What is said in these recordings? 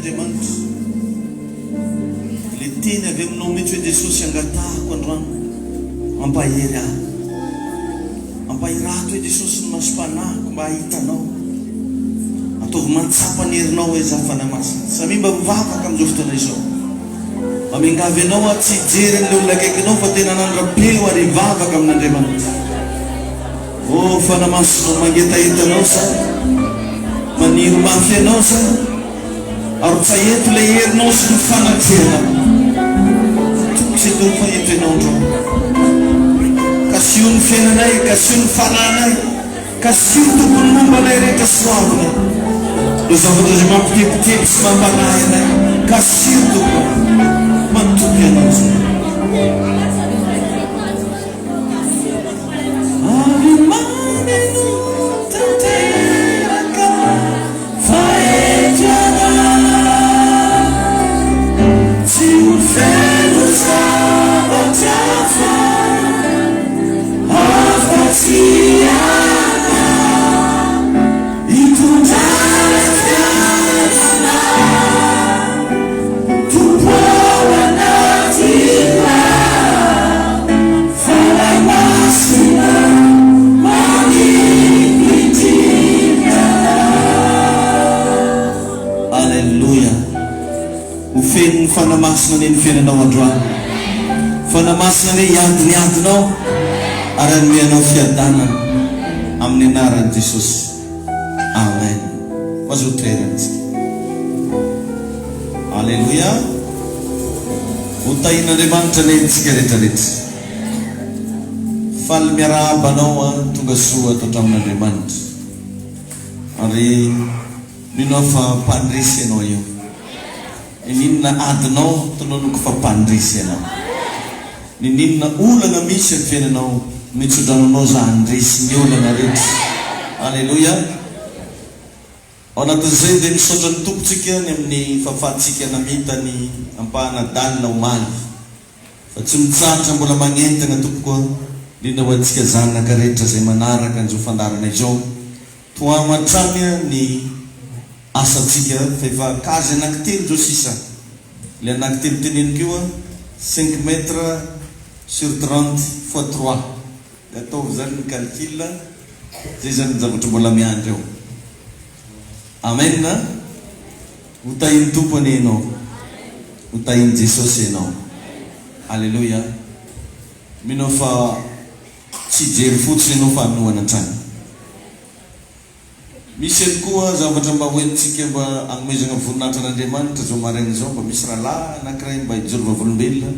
Andriamanitra. Le teny avy aminao mihitsy hoe Jesosy angatahako androany. Ampahery aho. Ampahery ato hoe Jesosy ny masom-panahiko mba hitanao. Ataovy mantsapa ny herinao hoe za fanamasina. Samy mba mivavaka amin'izao fotoana izao. Amingavy anao tsy hijery an'ilay olona akaikinao fa tena nandrapeo ary hivavaka amin'Andriamanitra. Oh, fanamasinao mangetahetanao sa maniry mafy anao sa ary tsaheto ilay herinao sy ny fanatrehanao. Tsy toko faheto ianao andreo. Kasio ny fiainanay, kasio ny fananay, kasio tompony mombanay rehetra soavina. Ireo zavatra izay mampitepitepy sy mampanahy anay, kasio tompony manotoky anao zao. Fanamasina ny fiainanao androany. Fanamasina ny iadinao ary anomenao fiadanana amin'ny anaran'i Jesosy. Amen. Azo toerantsika. Alleluia. Hotahin'Andriamanitra ny antsika rehetrarehetra. Faly miarahaba anao tonga soa ato atramin'Andriamanitra. Ary minao fa mpandresy ianao io. Ninina adinao tononoko fa mpandresy ianao. Ninina olana misy ny fiainanao mitsodrananao za andresy ny olana rehetra. Alleluia. Ao anatin'izay dia misaotra ny tompontsika ny amin'ny fahafahantsika namita ny ampahanadalina omaly. Fa tsy mitsatra mbola magnentana tompokoa indrindra ho antsika zanaka rehetra izay manaraka an'izao fandarana izao. Toa matranya ny asantsika fa efa kazy anankitelo zao sisa. Le anankitelo teneniko io 5 mètres sur 30 fois 3. Ataovy zany ny calcul. Zay zany ny zavatra mbola miandry eo. Amen. Utahin'ny tompony ianao. Utahin'i Jesosy ianao. Alleluia. Minao fa tsy jery fotsiny ianao fa anohana trano. Misy any koa zavatra mba hoentsika mba agnomezana voninahitra an'Andriamanitra zao maraina zao mba misy rahalahy anankiray mba hijoro vavolombelona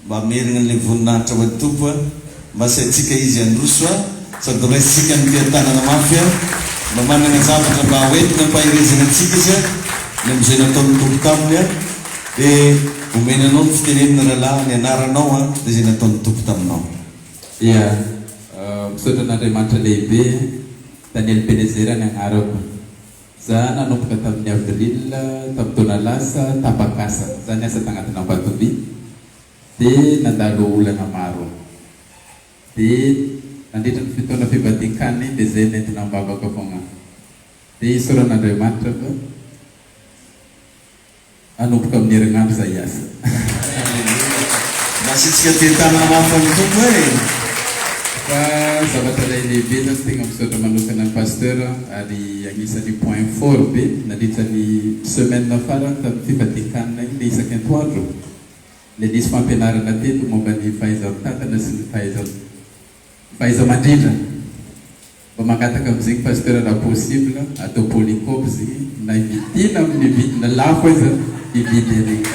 mba merina an'ilay voninahitra ho tompo mba saintsika izy androso sady raisitsika ny fiatanana mafy mba manana zavatra mba hoentina mpahirezana antsika izy ny am'izay nataon'ny tompo taminy dia omenanao ny fitenenina rahalahy ny anaranao dia izay nataon'ny tompo taminao. Ia misaotra an'Andriamanitra lehibe. Daniel Benezera ny agnarako. Za nanomboka tamin'ny avril tamin'ny taona lasa Tabakasa. Za niasa tagnatina Ambatomby. Dia nandalo olana maro. Dia nandritra ny fotoana fivadikan-kany dia zay nentina ambavaka foagna. Dia isoran'Andriamanitra fa anomboka amin'ny herinandro za hiasa. Masitsika tentanana mafany tompo e. Fa zavatra ilay lehibe zany tegna misaotra manokana ny pasteur ary agnisan'ny point fort be nandritra ny semaine farany tamin'ny fivadikanana iny le isaky antoandro. Le nisy fampianarana teto momba ny fahaiza-mitantana sy ny fahaiza-mandrindra. Mba mangataka amin'izay pasteur raha possible atao polycope zegny na ividina amin'ny vidina lafo izy ividy regny.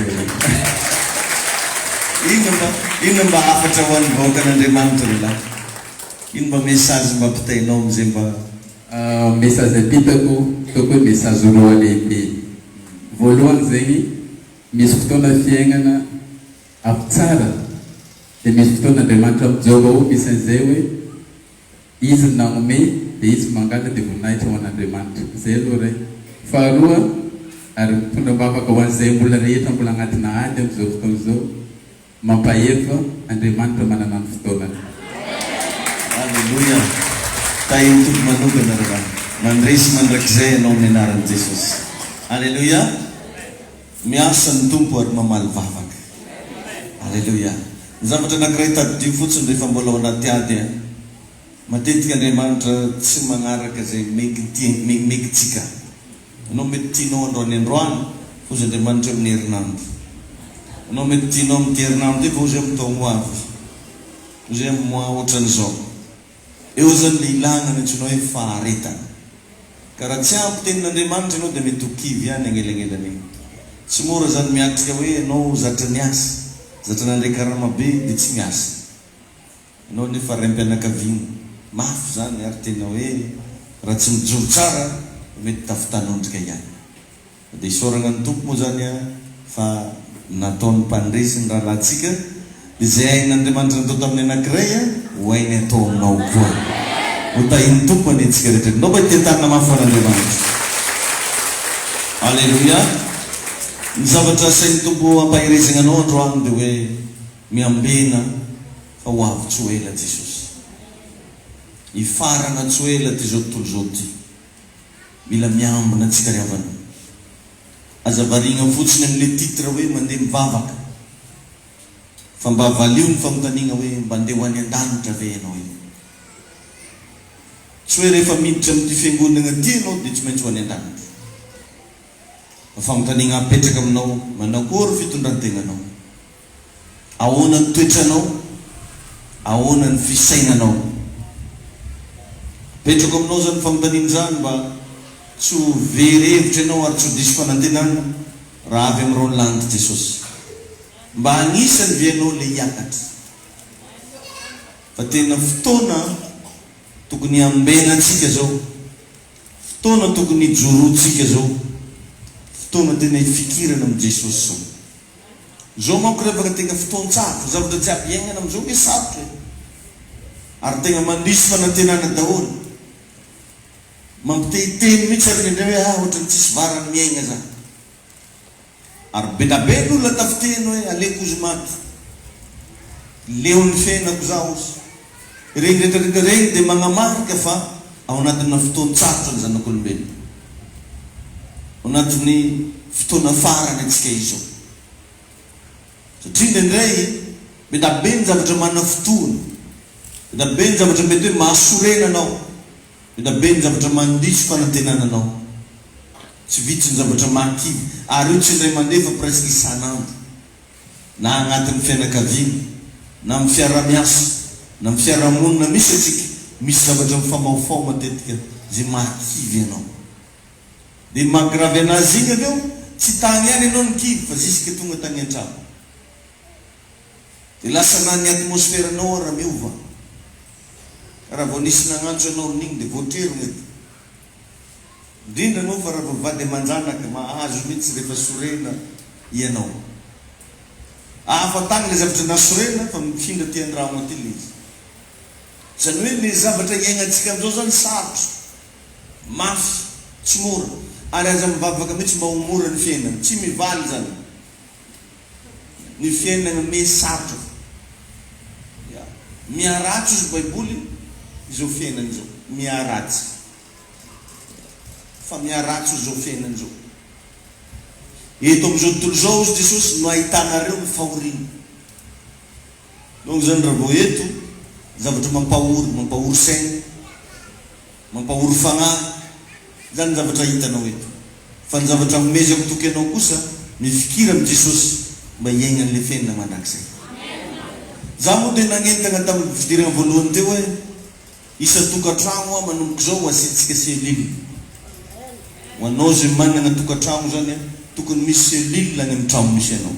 Ino mba afatra ho an'ny vahoakan'Andriamanitra lahy? Ino mba message mba ampitainao amin'izay mba message apitako toko hoe message roa lehibe. Voalohany zegny misy fotoana fiainana avy tsara dia misy fotoana Andriamanitra mijova ho misy an'izay hoe izy nanome dia izy mangala dia voninahitra ho an'Andriamanitra. Zay aloha ray. Faharoa ary mitondra mbavaka ho an'izay mbola rehetra mbola agnatina ady amin'izao fotoana izao mampahery fa Andriamanitra manana ny fotoanany. Alleluia. Tahiny tompo manokana raha mandresy mandrakizay ianao amin'ny anaran'i Jesosy. Alleluia. miasa ny tompo ary mamaly vavaka. Alleluia. Ny zavatra anankiray tadidio fotsiny rehefa mbola ao anaty ady matetika Andriamanitra tsy magnaraka zay megitsika. Anao mety tianao androany androany fa ozy Andriamanitra amin'ny herinandro. Anao mety tianao amin'ny herinandro dia fa ozy amin'ny taogno avy, ozy amin'ny mois ohatran'izao. Eo zany le ilagna antsoinao hoe faharetana. Ka raha tsy ampy tenin'Andriamanitra ianao dia mety ho kivy ihany agnelagnelana iny. Tsy mora zany miatrika hoe ianao zatra niasa, zatra nandray karamabe dia tsy miasa. Ianao nefa raim-pianakaviana mafy zany ary tena hoe raha tsy mijoro tsara mety tafitanondrika ihany. Dia isaorana ny tompo moa zany fa nataon'ny mpandresy ny rahalahintsika dia izay hain'Andriamanitra natao tamin'ny anankiray ho hainy atao aminao koa. Ho tahin'ny tompo anetsika rehetra. Nao mba tentanina mafy an'Andriamanitra. Alleluia. Ny zavatra asain'ny tompo ampahirizana anao androany dia hoe miambena fa ho avy tsy ho ela Jesosy. Hifarana tsy ho ela ty zao tontolo zao ty. Mila miambina antsika ry havana. Aza variana fotsiny amin'ile titre hoe mandeha mivavaka. Fa mba valio ny famontaniana hoe mba andeha ho any an-danitra ve ianao io. Tsy hoe rehefa miditra amin'ity fiangonana ty ianao dia tsy maintsy ho any an-danitra. Famontaniana apetraka aminao, manakory fitondrantenanao, ahoana ny toetranao, ahoana ny fisainanao. Petraka aminao zany famontaniana zany mba tsy ho very hevitra ianao ary tsy ho diso fanantenana raha avy amin'ireo ny lanitra Jesosy. Mba anisany vienao le hiakatra. Fa tena fotoana tokony ambenantsika zao, fotoana tokony hijoroantsika zao, fotoana tena hifikirana amin'ny Jesosy zao. Zao manko rehefa tena fotoan-tsara, zavatra tsy aby iainana amin'izao hoe sarotra ary tena mandiso fanantenana daholo. Mampitehiteny mihitsy ary indray hoe ohatrany tsisy varany miaigna zany. Ary be da be ny olona tafiteny hoe aleko ozy maty, leon'ny fiainako zaho ozy. Regny rehetrarehetra regny dia manamarika fa ao anatina fotoan-tsarotra ny zanak'olombelona, ao anatin'ny fotoana farany antsika izao. Satria indraindray be da be ny zavatra mana fotoana, be da be ny zavatra mety hoe mahasorena anao, be da be ny zavatra mandiso fanantenananao. Tsy vitsy ny zavatra mahakivy ary io tsy indray mandeha fa presque isan'andro, na agnatin'ny fianakaviana, na amin'ny fiara-miasa, na amin'ny fiarahamonina misy atsika misy zavatra mifamaofao matetika zay mahakivy ianao. Dia mahagravy anazy iny aveo tsy tany ihany ianao ny kivy fa zisika tonga tany an-trano. Dia lasa na ny atmosferanao raha miova. Raha vao nisy nagnantso ianao amin'igny dia voatrero mety. Indrindra moa fa raha vao vady aman-janaka mahazo mihitsy rehefa sorena ianao. Ahafatagny le zavatra nasorena fa mifindra ty an-drano aty le izy. Zany hoe le zavatra iainantsika amin'izao zany sarotra, mafy, tsy mora. Ary aza mivavaka mihitsy mba ho mora ny fiainana, tsy mivaly zany. Ny fiainana me sarotra. Miaratsy izy Baiboly izao fiainana izao, miaratsy. Fa miaratsy izao fiainana izao. Eto amin'izao tontolo izao izy Jesosy no ahitanareo ny fahoriana. Donc zany raha vao eto zavatra mampahory saina, mampahory fagnahy, zany zavatra hitanao eto. Fa ny zavatra momezako toky anao kosa mifikira amin'ny Jesosy mba hiaigna an'ilay fiainana mandrakizay. Zaho moa dia nagnentana tamin'ny fidirana voalohany teo hoe isa tokantrano manomboka izao ho asitsika selile. Ho anao zay manana tokantrano zany tokony misy selile any amin'ny trano misy anao.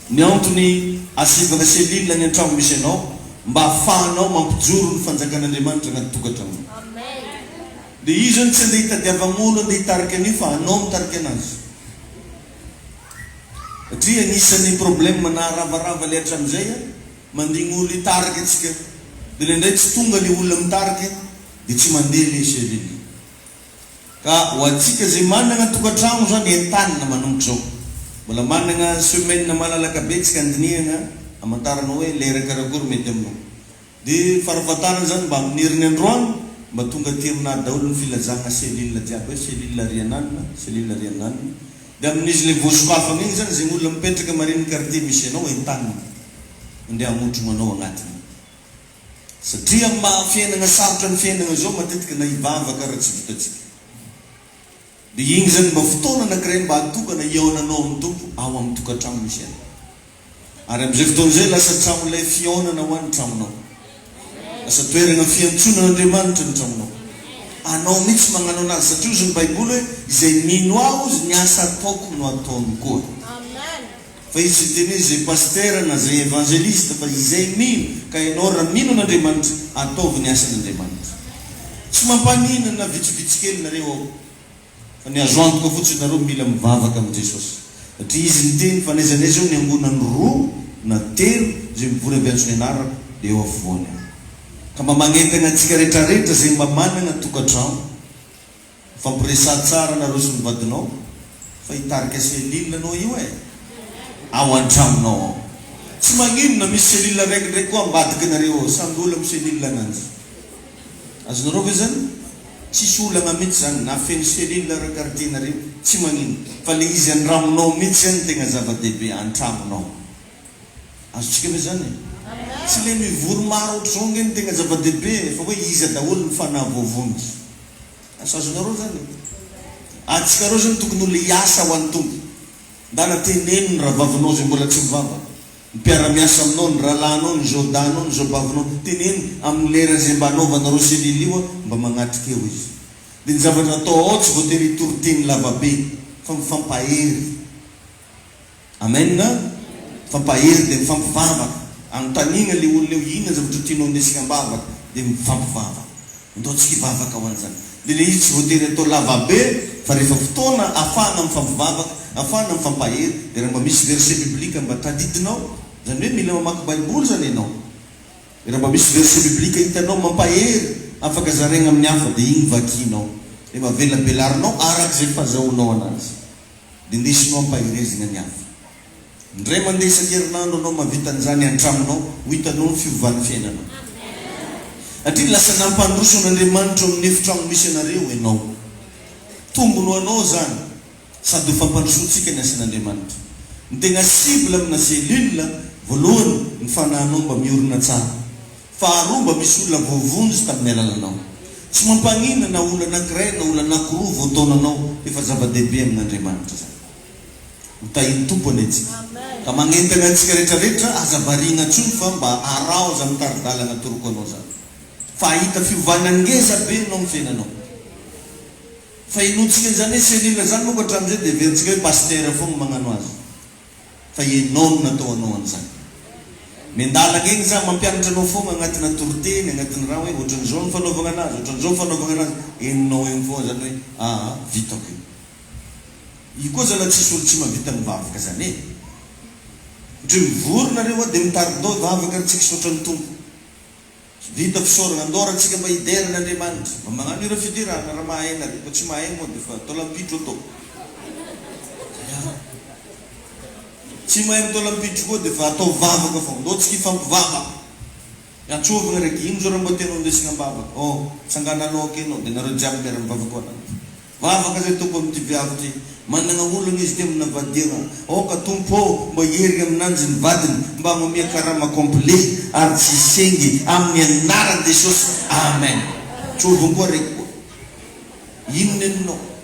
Ny antony asivaka selile any amin'ny trano misy anao mba ahafahanao mampijoro ny fanjakan'Andriamanitra anaty tokantrano. Dia izy zany tsy andeha hitadiavan'olo andeha hitarika an'io fa anao mitarika anazy. Satria anisan'ny problème na ravarava le hatramin'izay mandigny olo hitarika atsika. Dia le ndray tsy tonga le olona mitarika dia tsy mandeha le selile. Ka ho atsika zay manana tokantrano zany entanina manomboka zao. Mbola manana semaine malalaka be tsika andinihana amantaranao hoe lera karakory mety aminao. Dia farafahatarana zany mba amin'ny herin'ny androany mba tonga ty aminah daholo ny filazana selile jiaby hoe selile ariananina, selile ariananina. dia amin'izy le voasokafana igny zany zay olona mipetraka mariny quartier misy anao entanina mandeha hamotrona anao agnatiny satria fiainana sarotra ny fiainana zao matetika na hivavaka raha tsy vitatsika dia igny zany mba fotoana anankiray mba hatokana iaonanao amin'ny tompo ao amin'ny tokantrano misy ana ary amin'izay fotoan'izay lasa trano ilay fiaonana ho an'ny tramonao lasa toerana fiantsonan'Andriamanitra ny tramonao anao mihitsy magnano anazy satria ozy ny baiboly hoe izay mino aho izy ny asa ataoko no ataony koa fa izy teny hoe zay paster na zay evangeliste fa izay mino ka ianao raha mino an'Andriamanitra ataovy ny asan'Andriamanitra tsy mampaninana vitsivitsy kely nareo ao fa ny azo antoka fotsiny nareo mila mivavaka amin'i Jesosy satria izy ny teny fa naizanaiza eo ny angonany roa na telo zay mivory avy antsony anarako dia eo afovoany ka mba magnentana antsika rehetrarehetra zay mba manana tokantrano fampiresah tsara nareo sy mivadinao fa hitarika selile anao io ao an-tramonao ao tsy magnino na misy selile raiky ndraiky koa ambadika nareo ao samby olona amin'ny selile ananjy azonareo ve zany tsisy olana mihitsy zany na feno selile raha quartier nareo tsy magnino fa le izy an-dramonao mihitsy zany tegna zava-dehibe an-tramonao azotsika ve zany tsy le mivory maro ohatr'izao ngeny tegna zava-dehibe fa hoe izy daholo ny fanahy voavonjy asa azonareo zany atsika reo zany tokony ole hiasa ho an'ny tompo ndana teneno ny ravavinao zay mbola tsy mivavaka ny mpiara-miasa aminao ny rahalanao ny zodanao ny zobavinao teneno amin'ny lera zay mba anaovanareo selile io mba magnatrika eo izy dia ny zavatra atao ao tsy voatery hitoroteny lavabe fa mifampahery amen mifampahery dia mifampivavaka anontaniana le olona eo inona zavatra tianao indesika ambavaka dia mifampivavaka ataontsika hivavaka ho an'izany dia le izy tsy voatery atao lavabe fa rehefa fotoana afahana mifampivavaka afahana mifampahery dia raha mba misy verset biblika mba tadidinao zany hoe mila mamaky baiboly zany ianao dia raha mba misy verset biblika hitanao mampahery afaka zaraigna amin'ny hafa dia igny vakinao dia mavelabelarinao araka zay fahazahoanao anazy dia indesinao ampaherezina ny hafa ndray mandeha isan-kerinandro anao mavita an'izany an-tramonao ho hitanao ny fivovan'ny fiainanao satria lasa nampandroso an'Andriamanitra amin'ny efitrano misy anareo ianao tombono anao zany sady ho fampandrosoantsika ny asan'Andriamanitra ny tegna cible amina selile voalohany ny fanahinao mba miorina tsara faharoa mba misy olona voavonjy tamin'ny alalanao tsy mampanina na olona anankiray na olona anankiroa voataonanao efa zava-dehibe amin'Andriamanitra zany hotahiny tompony etsika ka magnentana antsika rehetrarehetra azavariana ntsony fa mba arao za mitaridalana toroko anao zany fa ahita fiovana ngeza be anao amin'ny fiainanao fa inotsika zany hoe selile zany moka hatramin'izay dia veritsika hoe paster fogna magnano azy fa ianao no natao anao an'izany mendalaka egny za mampianatra anao fogna agnatina toroteny agnatin'ny raha hoe ohatran'izao ny fanaovana anazy ohatran'izao ny fanaovana anazy eninao egny foa zany hoe vitako io koa zala tsisy olo tsy mavita mivavaka zany ohatra mivoronareo a dia mitaridao vavaka ratsika saotran'ny tompo vita fisaorana andora atsika mba hideran'Andriamanitra mba magnano ira fidirana raha mahay nare fa tsy mahay moa dia fa atao lampitro atao tsy mahay mitao lampitro koa dia fa atao vavaka fo ndo tsika hifampivavaka antsovina raiky ino zao raha mba tianao indesina ambavaka tsangananao akenao dia nareo jiaby miara mivavaka anazy vavaka zay tompo amin'ity viavy ty manana olana izy ty amina vadiana ka tompo mba hiery aminanjy ny vadiny mba mamia karama complet ary tsy sengy amin'ny anaran'i Jesosy amen tsoviny koa raiky koa ino neninao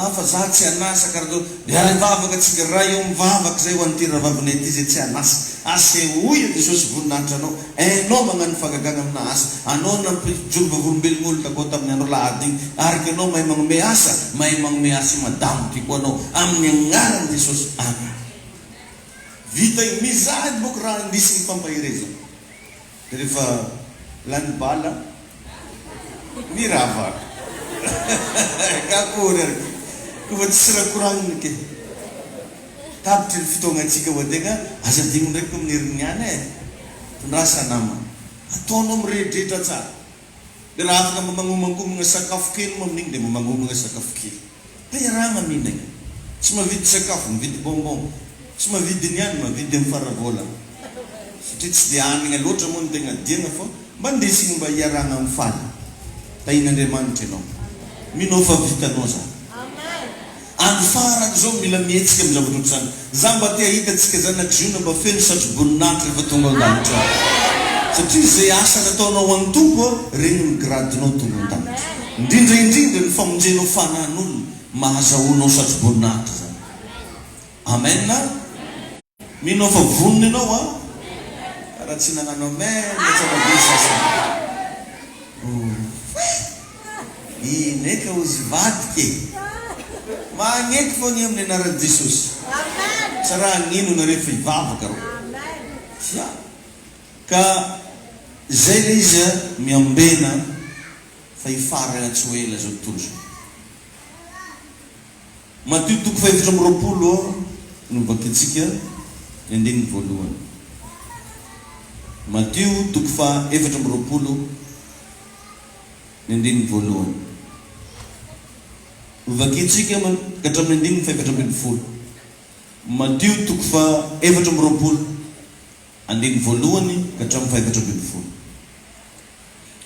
fa za tsy anasa karaha zao dia ary vavaka tsika raha eo mivavaka zay ho an'ity ravavina ity zay tsy anasa asehoy Jesosy voninahitra anao anao magnano fagagana amina asa anao nampijoro vavolombelon'olo takao tamin'ny andro lahady igny ariky anao mahay magnome asa madamo tiko anao amin'ny agnaran'i Jesosy amen vita igny mizady boka raha andisy ny fampahirezana dia rehefa lany bala miravaka kakory ariky kofa tsisy raha koragniny ke tapitry ny fotoagna atsika ho tegna aza digny ndraiky amin'ny herin'ny any tondrasa nama ataonao mirehetrehitra tsara dia raha afaka mba magnomangomagna sakafo kely moa amin'igny dia mba magnomagna sakafo kely iarahana mihinagna tsy mavidy sakafo mividy bonbon tsy mavidy ny any mavidy amin'ny faravola satria tsy dia hanigna loatra moa ny tegna diana fa mba ndesigny mba iarahana amin'ny faly tahin'Andriamanitra ianao minao fa vitanao zany andro farany zao mila mihetsika amin'ny zavatra ohatr'izany. Za mba te ahitatsika zanak'iziona mba feno satroboninahitra rehefa tonga an-danitra. Satria izay asa nataonao amin'ny tompo regny migradinao tonga an-danitra. Indrindra indrindra ny famonjenao fanahin'olona mahazahoanao satroboninahitra zany. Amen na? Minao fa vonona ianao a? Karaha tsy nagnano amen tsara be sasany. Ineka ozy vadike. Magneky foana amin'ny anaran'i Jesosy. Tsy raha agnino na rehefa hivavaka rô. Tia. Ka zay le izy miambena fa hifarana tsy ho ela zao tontolo zao. Matio 7:20 no vakitsika andininy voalohany. Matio 7:20 andininy voalohany. Vakitsika katramin'ny andininy 7:20. Matio 7:20 andininy voalohany katramin'ny 7:20.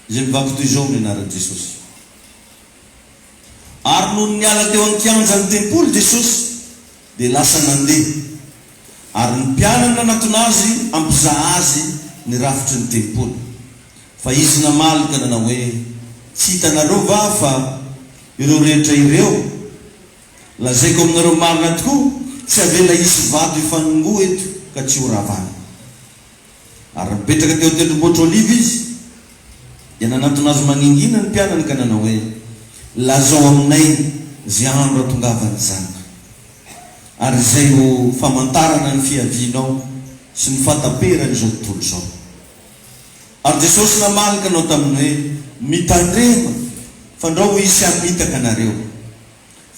Zay mivaky toy izao ny anaran'i Jesosy. Ary noho niala teo an-kianjan'ny tempoly Jesosy dia lasa nandeha. Ary ny mpianana nanatona azy ampizaha azy ny rafitry ny tempoly. Fa izy namalika nanao hoe tsy hitanareo va fa ireo rehetra ireo lazaiko aminareo marina tokoa tsy avela isy vato hifanongo eto ka tsy ho ravana. Ary mipetraka teo tendrombohitra oliva izy dia nanatona azy maningina ny mpianany ka nanao hoe lazao aminay zay andro atongavany zanaka ary izay ho famantarana ny fiavianao sy ny fataperany izao tontolo izao. Ary Jesosy namalika anao taminy hoe mitandrema fa ndrao isy hamitaka anareo.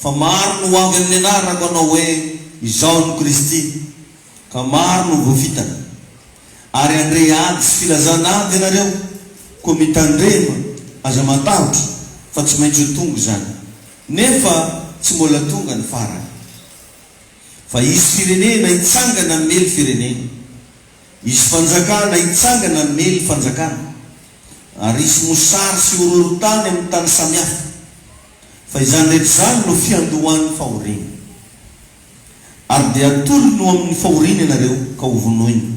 Fa maro no avy amin'ny anarako anao hoe izao ny Kristy ka maro no voafitana. Ary andre ady sy filazana ady ianareo ko mitandrema aza matahotra fa tsy maintsy ho tonga zany. Nefa tsy mbola tonga ny farany. Fa isy firenena hitsangana mely firenena. Isy fanjakana hitsangana mely fanjakana. Ary isy mosary sy horohorotany amin'ny tany samihafa. Fa izany rehetra zany no fiandohan'ny fahoriana. Ary dia atolo no amin'ny fahoriana ianareo ka ho vonoina.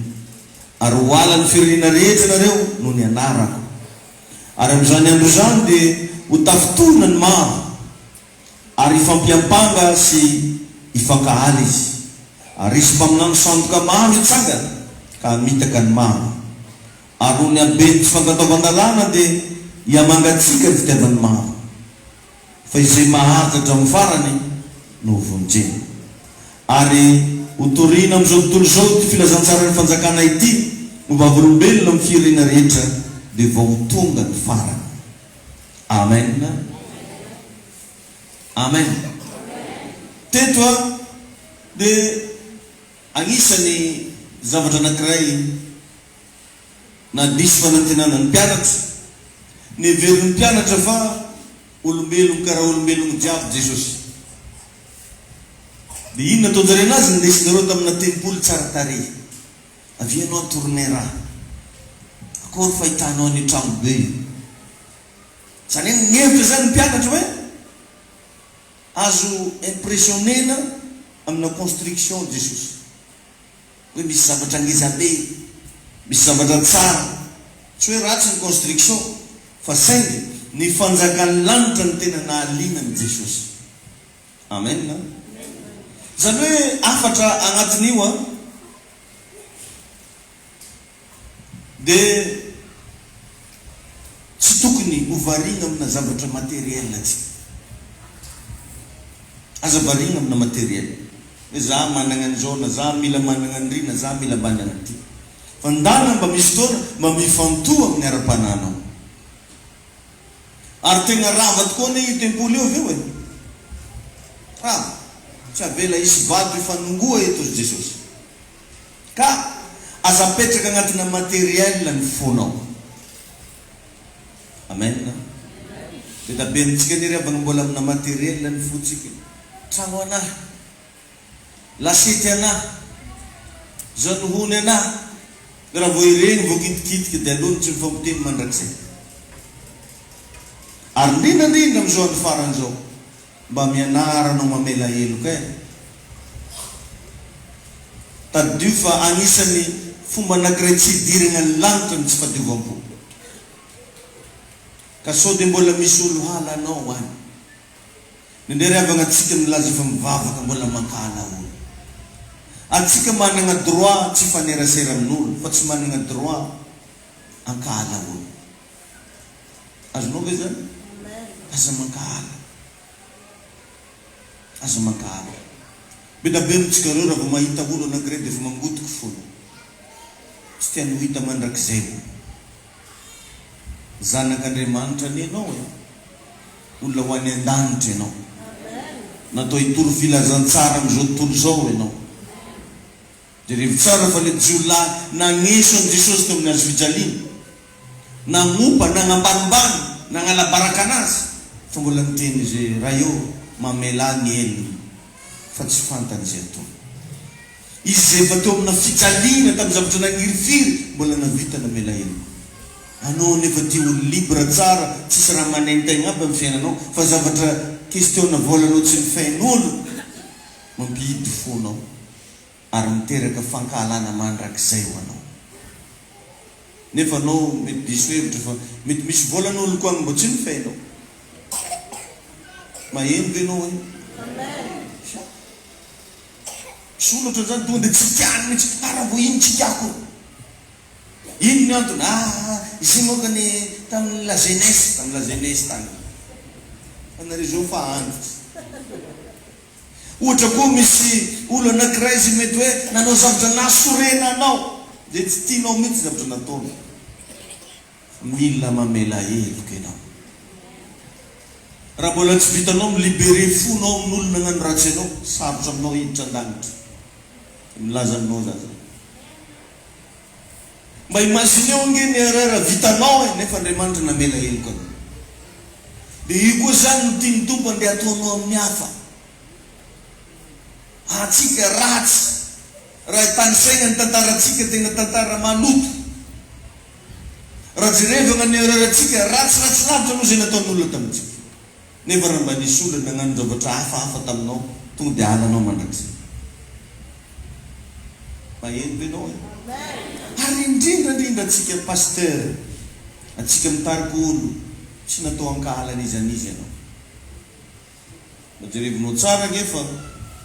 Ary ho ala ny firenena rehetra ianareo no ny anarako. Ary amin'izany andro izany dia ho tafitona ny maro. Ary ifampiampanga sy ifankahaly izy. Ary isy mpaminano sandoka maro hitsangana ka hamitaka ny maro. Ary ho ny abeny tsy fankataovan-dalàna dia hiamangatsika ny fitiavan'ny maro. Fa izay maharitra amin'ny farany no vonjena. Ary ho toriana amin'izao tontolo izao ty filazantsara ny fanjakana ity no vavolombelona amin'ny firenena rehetra dia vao ho tonga ny farany. Amen. Amen. Teto a dia agnisan'ny zavatra anankiray na disy fanantenana ny mpianatra. Ny heverin'ny mpianatra fa olombelogno karaha olombelogno jiaby Jesosy. Dia inona ataonjareo anazy nindesinareo tamina tempoly tsara tarehy. Avianao tourné raha. Akory fahitanao any trano be. Zany hoe nihevitra zany ny mpianatra hoe azo impressionnena amina construction Jesosy. Hoe misy zavatra ngeza be, misy zavatra tsara. Tsy hoe ratsy ny construction fa saingy ny fanjakan'ny lanitra ny tena nahaliana ny Jesosy. Amen. Zany hoe afatra agnatin'io a dia tsy tokony ho variana amina zavatra materiel atsika. Aza variana amina materiel. Hoe za manana an'izao na za mila manana an'ry na za mila manana an'ity. Fa ndana mba misy fotoana mba mifantoha amin'ny ara-pananao. Ary tegna rava tokoa ny io tempoly io aveo e. Rava. Tsy avela isy vato hifanongoa eto Jesosy. Ka aza petraka agnatina materiel ny fonao. Amen. Dia tabentsika ny ravana mbola amina materiel ny fotsika. Trano anahy, lasety anahy, zanohony anahy. Raha vao ireny vao kitikitika dia alony tsy mifampiteny mandrakizay. Ary indrindrandrindra amin'izao andro faran'izao mba mianara no mamela heloka e. Tadio fa anisany fomba anankiray tsy hidirana ny lanitra ny tsy fahadiovampo. Ka sao dia mbola misy olo halanao any. Nindray avana atsika milaza fa mivavaka mbola mankala olo. Atsika manana droit tsy fanerasera amin'olo fa tsy manana droit ankala olo. Azonao ve zany? Aza mankala. Aza mankala. Beda be mitsika reo raha vao mahita olo anankiray dia efa mangotiky fono. Tsy tiany ho hita mandrakizay. Zanak'Andriamanitra ny ianao e. Olona ho any an-danitra ianao. Natao hitoro filazantsara amin'izao tontolo izao ianao. Dia rehefa tsara fa le jiolahy nagneso an' Jesosy teo amin'ny hazo fijaliana. Nagnompa, nagnambanimbany, nagnalabaraka anazy. Fa mbola miteny izy raha io mamela ny elony. Fa tsy fantany izay atao. Izy izay efa teo amina fijaliana tamin'ny zavatra nagnirifiry mbola navita namela elony. Anao nefa tia olo libra tsara, tsisy raha manentegna aby amin'ny fiainanao, fa zavatra question volanao tsy mifain'olo mampihidy fonao ary miteraka fankahalana mandrakizay ho anao. Nefa anao mety diso hevitra fa mety misy volan'olo koa mbo tsy mifainao. Maheno ve anao e? Solatra zany tonga dia tsy tiany mihitsy, raha vo ino tsy tiako. Ino ny antony? Izy moakany tamin'ny la jeunesse tany. Anareo zao fa antitra. Ohatra koa misy olo anankiray izy mety hoe nanao zavatra nasorenanao dia tsy tianao mihitsy zavatra nataony. Mila mamela heloka ianao. Raha mbola tsy vitanao milibere fonao amin'olo nagnano ratsy ianao, sarotra aminao hiditra an-danitra. Milaza aminao zany. Mba imagineo nge ny raha vitanao e, nefa Andriamanitra namela heloka anao. Dia io koa zany no tiany Tompo andeha ataonao amin'ny hafa. Atsika ratsy. Raha tanisaina ny tantarantsika tena tantara maloto. Raha jerevana ny rarantsika ratsy lavitra no izay nataon'olona tamintsika. Nefa raha mba nisy olona nagnano zavatra hafahafa taminao, tonga dia halanao mandrakizay. Maheno venao e? Ary indrindra atsika pasteur, atsika mitarika olo, tsy natao ankahalana izy ianao. Majerevinao tsara ngefa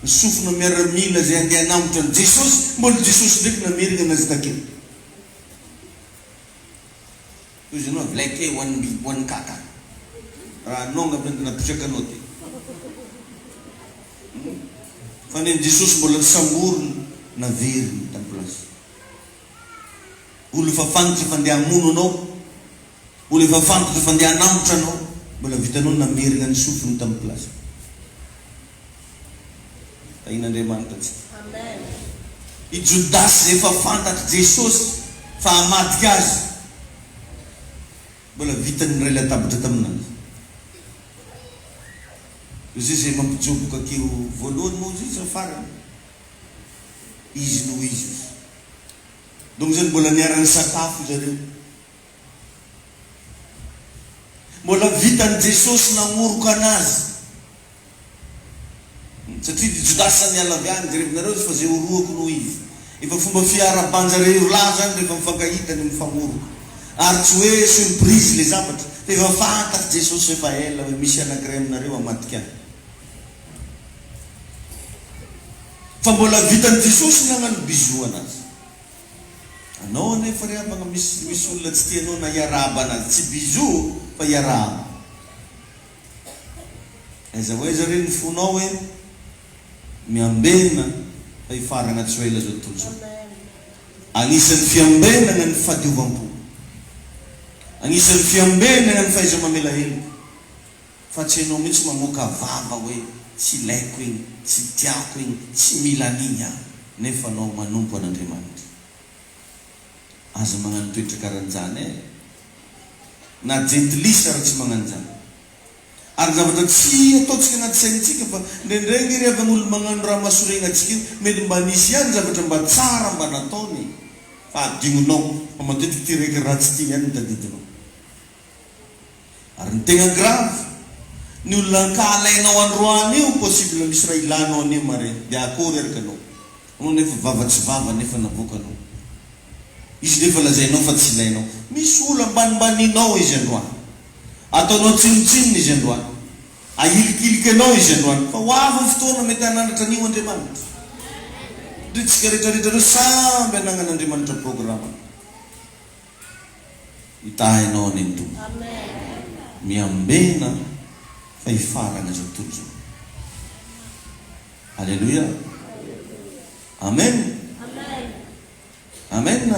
ny sofina miaramila izay andeha hanambotra ny Jesosy, mbola Jesosy ndraiky namerina anazy takeo. Izy ianao vilake ho an'ny kaka. Raha anao ngapenda napitraka anao ty. Fa ny Jesosy mbola samborony naveriny tamin'ny plasy. Olo efa fantatra fa andeha hamono anao, olo efa fantatra fa andeha hanambotra anao, mbola vitanao namerina ny sofiny tamin'ny plasy. Tahin'Andriamanitra tsika. I Jodasy efa fantatra Jesosy fa hamadika azy, mbola vitany ray latabatra taminazy. Izay izay mampijoboka akeo voalohany moa izy farany. Izy no izy. Donc zany mbola niarany sakafo zareo. Mbola vitany Jesosy namoroka anazy. Satria Jodasy niala avy any jerevinareo fa zay oroako no izy. Efa fomba fiara-banjareo lahy zany rehefa mifankahitany mifamoroka. Ary tsy hoe surprise le zavatra. Efa fantatra Jesosy efa ela hoe misy anankiray aminareo hamadika azy. Fa mbola vitany Jesosy nagnano bizo anazy. Anao nefa rehabana misy olona tsy tianao na iarahaba anazy, tsy bizo fa iarahaba. Aiza hoe zareo ny fonao hoe miambena fa hifarana tsy ho ela zao tontolo zao. Anisan'ny fiambenana ny fahadiovampo. Anisan'ny fiambenana ny fahaiza mamela heloka. Fa tsy ianao mihitsy mamoaka vava hoe tsy ilaiko igny, tsy tiako igny, tsy mila an'igny aho. Nefa anao manompo an'Andriamanitra. Aza magnano toetra karan'izany e. Na gentilisa raha tsy magnano zany. Ary zavatra tsy ataontsika anaty saintsika fa ndraindray rehefa n'olo magnano raha mahasorena antsika mety mba nisy ihany zavatra mba tsara mba nataony fa adinonao fa matetika ty raiky ratsy ty ihany ny tadidinao. Ary ny tegna grave ny olona nkalainao androany io possible misy raha ilanao anio mare dia akory araka anao anao nefa vavatsy vava nefa navokanao izy nefa lazainao fa tsy ilainao misy olo ambanimbanianao izy androany ataonao tsinotsinona izy androany ahilikiliky anao izy androany fa hoavy fotoana mety hananatra an'io Andriamanitra dritsika rehetrarehetra reo samby anagnan'Andriamanitra programme hitahainao any ny tompo miambena fa hifarana zao tontolo zao. Alléluia. Amen. Amen.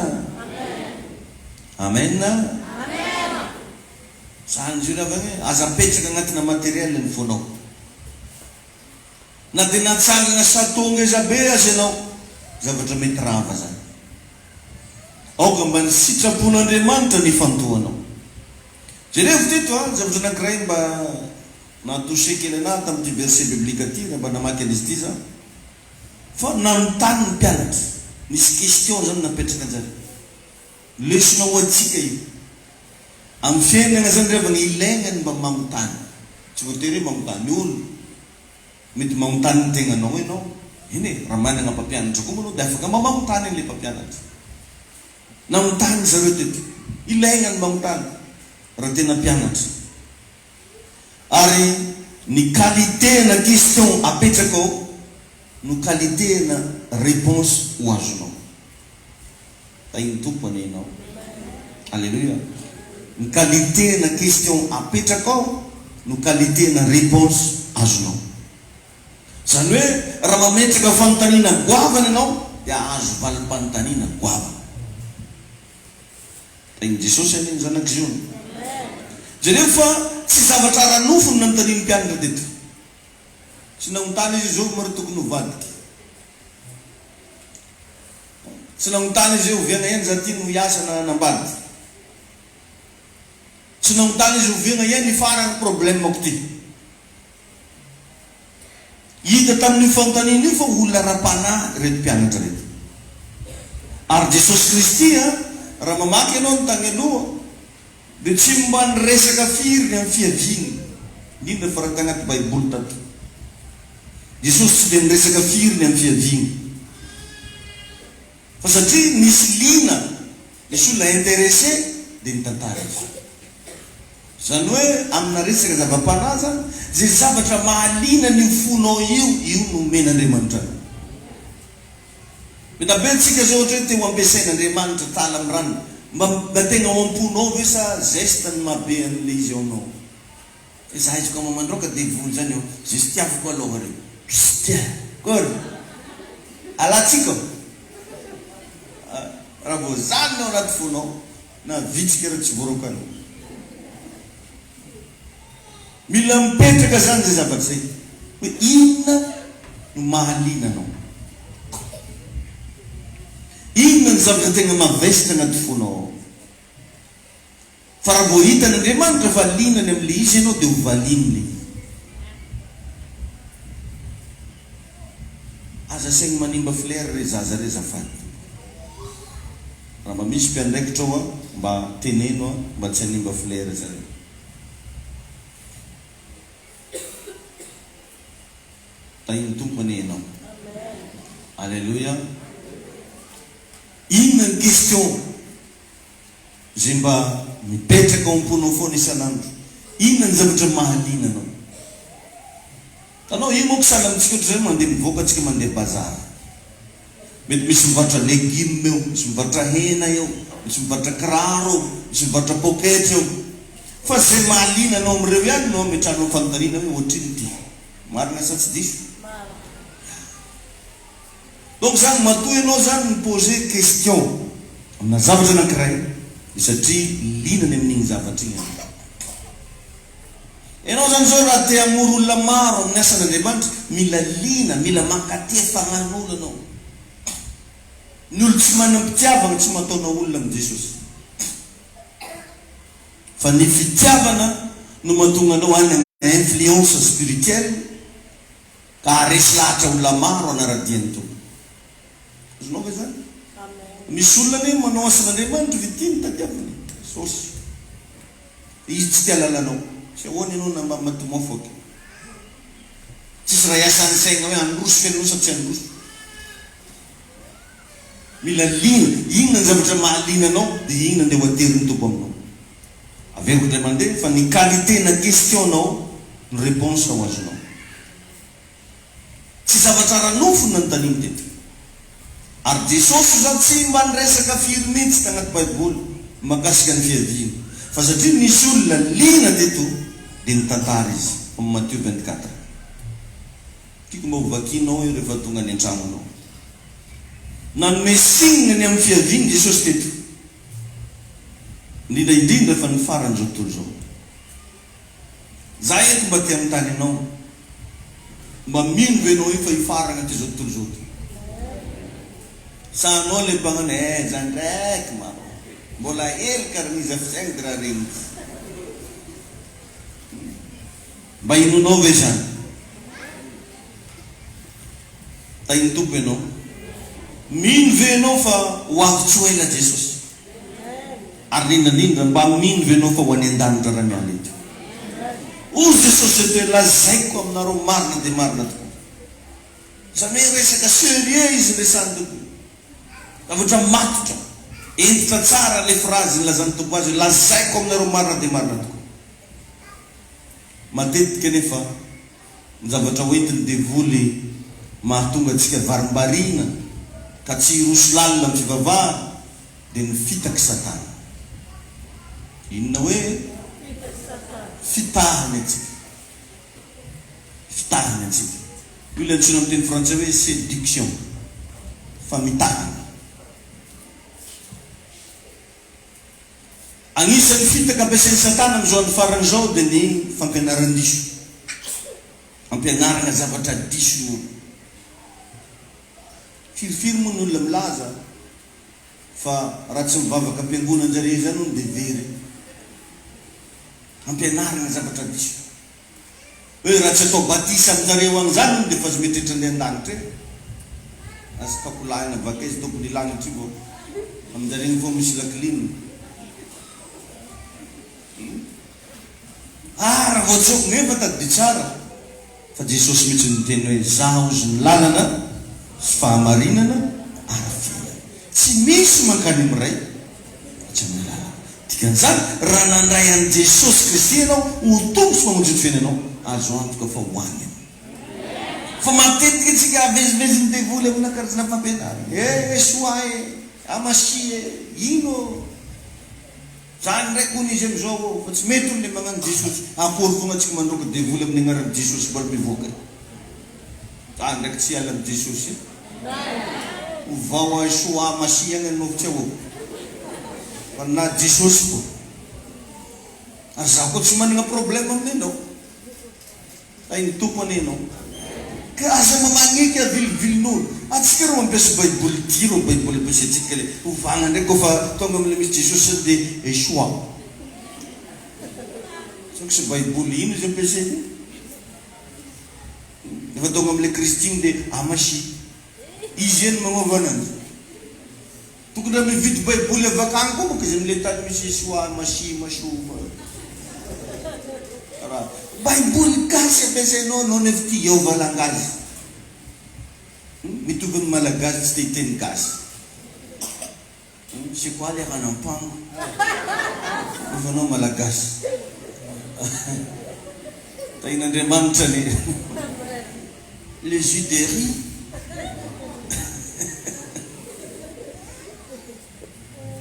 Amen. Zany izy io ravagny aza petraka agnatina matériel ny fonao na dia natsangana satonga iza be azy ianao zavatra mety rava zany aoka mba ny sitrapon'Andriamanitra ny fantohanao jereo tito zavatra anankiray mba natouché kely anahy tamin'ity verset biblique ty mba namaky an'izy ty za fa nanontany ny mpianatra nisy question zany napetraka anjary lesonao atsika io amin'ny fiainana zany revana ilaigna mba magnotany tsy voatery hoe magnotany olo mety magnotany ny tegnanao ianao eny e raha manana mpampianatra koa manao dia afaka mba magnotany an'ilay mpampianatra nagnotany zareo teto ilaigna ny magnotany raha tena mpianatra ary ny qualité na question apetraka ao no qualité na réponse ho azonao tainy tompo any ianao. Alléluia. Ny qualité na question apetraka ao no qualité na réponse azonao zany hoe raha mametraka fanontaniana goavana ianao dia azo valim-panontaniana goavana tainy Jesosy aniny zanak'izy jereo fa tsy zavatra ranofony nanontaniany mpianatra teto tsy nagnotany izy zao maro tokony ho vadiky tsy nagnotany izy oviagna eny za ty no hiasa nambady tsy nagnotany izy oviagna eny ifaragna problème-ako ty hita tamin'io fanontaniana io fa olona ra-panahy reto mpianatra reto ary Jesosy Kristy raha mamaky ianao ny tany aloha dia tsy mba nyresaka firy ny amin'ny fiaviany indrindra fa raha tagnaty baiboly tato Jesosy tsy dia niresaka firy ny amin'ny fiaviany fa satria nisy lina nisy olona intéressé dia nitantara izy zany hoe amina resaka zava-panahy zany zay zavatra mahalina ny fonao io no men'Andriamanitra meta be tsika zao ohatra hoe teo ampiasain'Andriamanitra tala amin'ny rano mba tegna ao am-ponao ve sa geste ny mabe an'le izy ao anao fa za izy koa mamandroaka dia voly zany eo zay tiavako aloha reo tia kory alatsika raha vo zany ao anaty fonao na vitsika reo tsy vorokany mila mipetraka zany zay zavatra zay hoe inona no mahalina anao inona ny zavatra tegna mavesitra anaty fonao fa raha vo hitan'Andriamanitra fa linany amin'le izy ianao dia ho valin'le aza saigny manimba flera re zaza re zafady raha mba misy mpiandraikitra ao mba teneno mba tsy hanimba flera zare tainy tompony ianao. Alléluia. Inona ny question zay mba mipetraka ao am-ponao foana isan'andro inona ny zavatra mahalina anao tanao io moa kisala amintsika ohatry zay mandeha mivoaka atsika mandeha bazary mety misy mivarotra légume eo misy mivarotra hena eo misy mivarotra kiraro eo misy mivarotra poketra eo fa zay mahalina anao amin'ireo ihany no ametrahanao fanontaniana hoe ohatriny ty marina sa tsy diso donc zany matoy ianao zany miposer question amina zavatra anankiray satria linany amin'igny zavatra igny ianao zany zao raha te hamoro olona maro amin'ny asan'Andriamanitra mila lina mila mankatia fagnan'olo anao ny olo tsy manam-pitiavana tsy mataona olona amin'i Jesosy fa ny fitiavana no mahatonga anao any influence spirituelle ka resy lahatra olona maro anaradiany to azonao ve zany misy olona ne manao asan'Andriamanitra vitiny tadiavany Jesosy izy tsy tia lalanao sy ahoana ianao na matomafoky tsisy raha iasan'ny saigna hoe androso fianao sa tsy androso mila lina inona ny zavatra mahalina anao dia inona ndeha ho ateriny tompo aminao averiko indray mandeha fa ny qualité na question nao ny réponse ho azonao tsy zavatra ranofo na nytaniny teto ary jesosy zao tsy mba nyresaka firy mihitsy tagnaty baiboly makasika ny fiaviana fa satria nisy olona lina teto dia nitantara izy am Matthieu 24 tiako mba hovakinao io rehefa tonga any an-tragnonao nanome signany amin'ny fiaviany jesosy teto indrindra fa ny farany zao tontolo zao za eto mba tia amin'ny tany anao mba mino venao io fa hifarana ty zao tontolo zao sa anao le mpagnano zany ndraiky maro mbola hely karaniza fisaigny de raha regny mba inonao ve zany tainy tompo ianao mino venao fa ho avy-tsy ho ela jesosy ary nindrandrindra mba mino venao fa ho any an-danitra raha miala eto ozy jesosy eto lazaiko aminareo marina dia marina tokoa zany hoe resaka sérieux izy resany tokoa zavatra matotra entitra tsara le phrase nylazany tompo azy lazaiko aminareo marina dia marina tokoa matetika nefa ny zavatra hoentiny devoly mahatonga antsika varimbarina ka tsy roso lalina amin'ny fivavahana dia ny fitaky satana inona hoe fitahany atsika fitahany atsika io le antsona amin'ny teny frantsay hoe séduction fa mitahana agnisan'ny fitaka ampiasain'ny satana amin'izao any farany zao dia ny fampianaran-diso ampianarana zavatra diso ny olo firifiry moa ny olona milaza fa raha tsy mivavaka ampiangonana anjare zany ono dia very ampianarana zavatra diso hoe raha tsy atao batisa aminjareo agny zany ono dia fa azo metritra andeha an-danitra e azy kakolahina vaka izy tokony ilagnitra io vao aminjareny vo misy lakilinina raha voatsoko nefa tady tsara fa jesosy mihitsy niteny hoe zaho ozy ny lalana sy fahamarinana ary fiainana tsy misy mankany amiray tsy amin'ny lalana dikan'izany raha nandray an' jesosy kristy ianao ho tombo sy mamonjy ny fiainanao azo antoka fa hoany fa matetika tsika aveziveziny devoly amina karazana fampianarana soa amasi ino zany ndraiky hono izy amizao fa tsy mety olole magnano jesosy akory fogna atsika mandroka devoly amin'ny agnarany jesosy mbola mivoaka zany ndraiky tsy ala amin'ny jesosy ovao soa masiagna novitsy avao fa na jesosy ko ary zaho koa tsy manana problème amin'ny anao ainy tompo any anao ka aza mamagniky avilivilin'olo atsika reo mampiasa baiboly ty reo baiboly ampiasatsika le ovagna ndraiky kofa tonga amile misy jesosy dia soa sako sy baiboly ino izy ampiasainy efa tonga amile kristiny dia amasi izy eny magnova ananjy tokony raha mividy baiboly avakagny koa moka izy amile tany misy soa masi masoma raha baiboly gasy ampiasainao anao nefa ty Jehova langazy mitovy ny malagasy tsy te hiteny gasy c'est quoi les ranampango efa anao malagasy tahin'Andriamanitra ny les jus de riz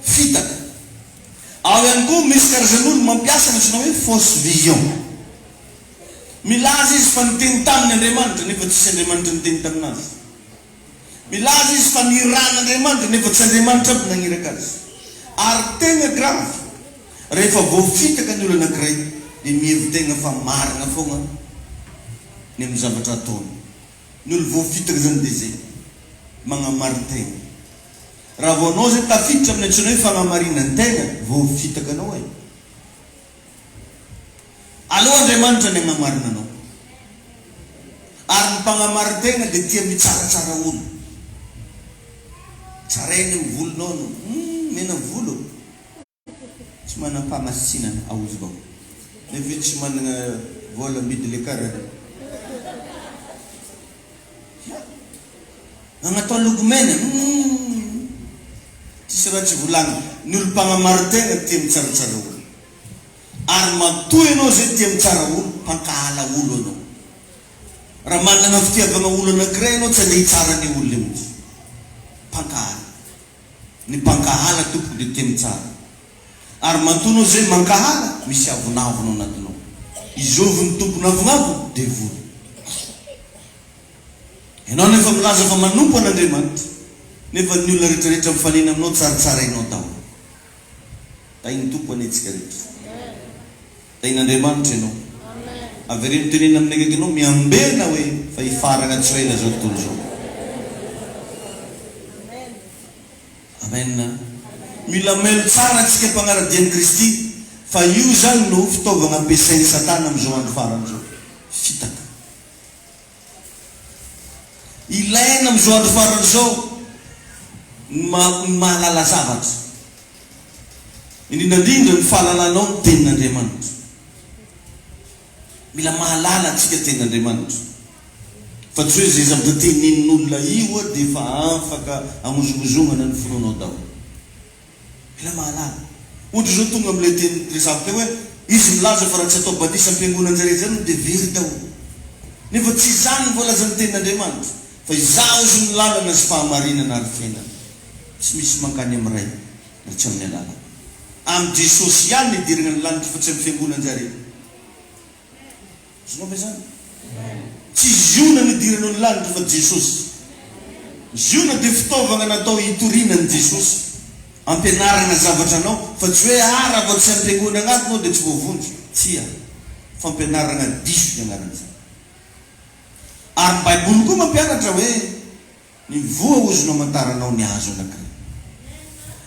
fitaka ao ihany koa misy karazan'olo mampiasa natsinao hoe fausse vision milaza izy fa niteny taminy Andriamanitra nefa tsisy Andriamanitra niteny taminazy milaza izy fa niran'Andriamanitra nefa tsy Andriamanitra aby nagniraka azy ary tena grave rehefa voafitaka ny olo anankiray dia mihevitena fa marina foana ny amin'ny zavatra ataony ny olo voafitaka zany dia zay magnamarin-tegna raha vao anao zay tafiditra amin'ny antsona hoe fagnamarinantegna voafitaka anao e aloha Andriamanitra ny agnamarina anao ary ny mpagnamarin-tegna dia tia mitsaratsara olo tsarainy amin'ny volonao no mena volo tsy manam-pamasinana aozy vao nefa tsy manana vola midy le kara nagnatao logomena tsisy raha tsy volagna ny olo mpagnamaro-tegna tia mitsaratsara olo ary matoy anao zay tia mitsara olo mpankala olo anao raha manana fitiavagna olo anankiray anao tsy andeha hitsara ny olo mihitsy mpankala ny mpankala tompo dia tia mitsara ary mantonao zay mankahala misy avonavona anatinao izovy ny tompo navonavo dia vola ianao nefa milaza fa manompo an'Andriamanitra nefa ny olona rehetrarehetra mifanena aminao tsaratsarainao tao tainy tompo anetsika rehetra tain'Andriamanitra ianao avereno tenena amin'ny akaiky anao miambena hoe fa hifaragna tsy hoaina zao tontolo zao amen mila melo tsara antsika mpanaradian'i Kristy fa io zany no fitaovagna ampiasain'ny Satana amin'izao andro farany zao fitaka ilaina amin'izao andro farany zao mahalala zavatra indrindrandrindra ny fahalalanao ny tenin'Andriamanitra mila mahalala antsika tenin'Andriamanitra fa tsy hoe zay zavatra tenenin'olona io dia efa afaka amozomozongana ny fononao daholo mila mahalala ohatra zao tonga amin'ilay teny resavaka hoe izy milaza fa raha tsy atao batisa am-piangonanjareo zany dia very daholo nefa tsy zany voalazan'ny tenin'Andriamanitra fa izaho izy ny lalana sy fahamarinana ary fiainana tsy misy mankany amin'ray na tsy amin'ny alala amin'ny Jesosy ihany ny idirana ny lanitra fa tsy amin'ny fiangonanjareo zonao ve zany tsy ziona ny idirana ny lanitra fa Jesosy ziona dia fitaovagna natao hitorinan'i Jesosy ampianarana zavatra anao fa tsy hoe ara fa tsy ampiangona agnatinao dia tsy voavonjy tsia fampianarana diso ny anaran'izany ary Baiboly koa mampianatra hoe ny voa ozy no amantaranao ny azo anankiray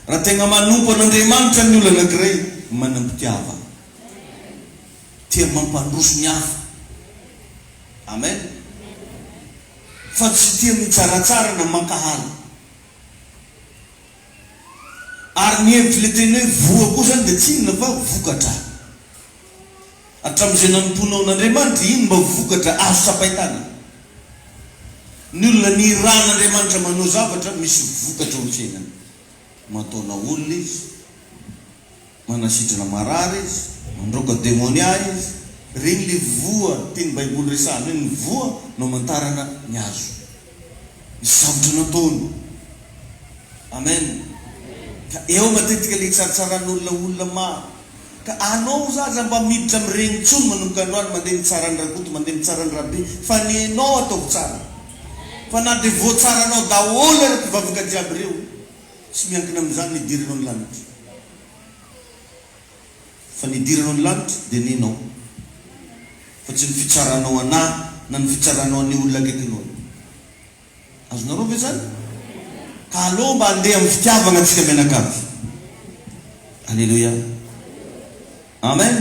raha tegna manompo an'Andriamanitra ny olo anankiray manampitiava tia mampandroso ny hafa amen fa tsy tia mitsaratsara na mankahala ary ny hevitry le teny hoe voa koa zany dia tsy inona fa vokatra hatramin'izay nanomponao an'Andriamanitra ino mba vokatra azo sapaitana ny olona ny ran'Andriamanitra manao zavatra misy vokatra ho tsenany mataona olona izy manasitrana marary izy mandroka demonia izy regny le voa teny Baiboly resahany hoe ny voa no amantarana ny azo ny zavatra nataony amen ka eo matetika le tsaratsaraan'olona olona maro ka anao zaza mba miditra amin'ireny tsony manomboka androany mandeha mitsara ny rakoto mandeha mitsara ny rabe fa ny anao ataoko tsara fa na dia voatsaranao daholo ary mpivavaka jiaby reo tsy miankina amin'izany nidiranao ny lanitra fa nidiranao ny lanitra dia ninao fa tsy ny fitsaranao anahy na ny fitsaranao ny olona akaikinao azonareo ve zany ka aloha mba handeha amin'ny fitiavagna antsika mianakavy alleluia amen